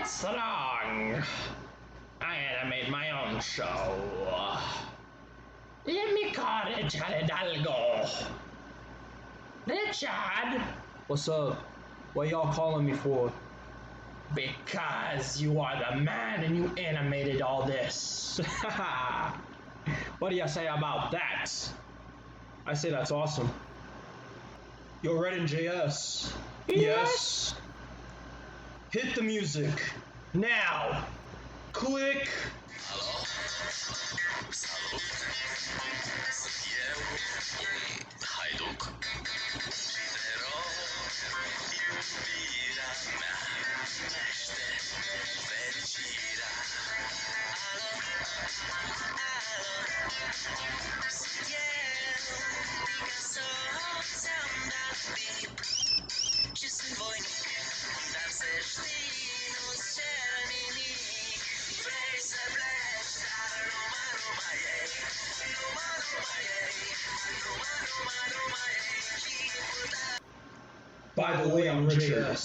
What's wrong? I animate my own show. Dimmi correggere d'algo. Richard? What's up? What y'all calling me for? Because you are the man and you animated all this. What do you say about that? I say that's awesome. Yo, Red and JS. Yes? Hit the music. Now. Click. Halo? Salut? Sunt eu, Hajduk. Erou, iubirea mea numește fericirea. Alo, alo, sunt eu, Picasso, ți-am dat bip și sunt voinic, dar să știi, nu-ți cer nimic. Vrei să pleci, dar numai ei, numai ei, numai ei, chipul tău. By the way, I'm Richard.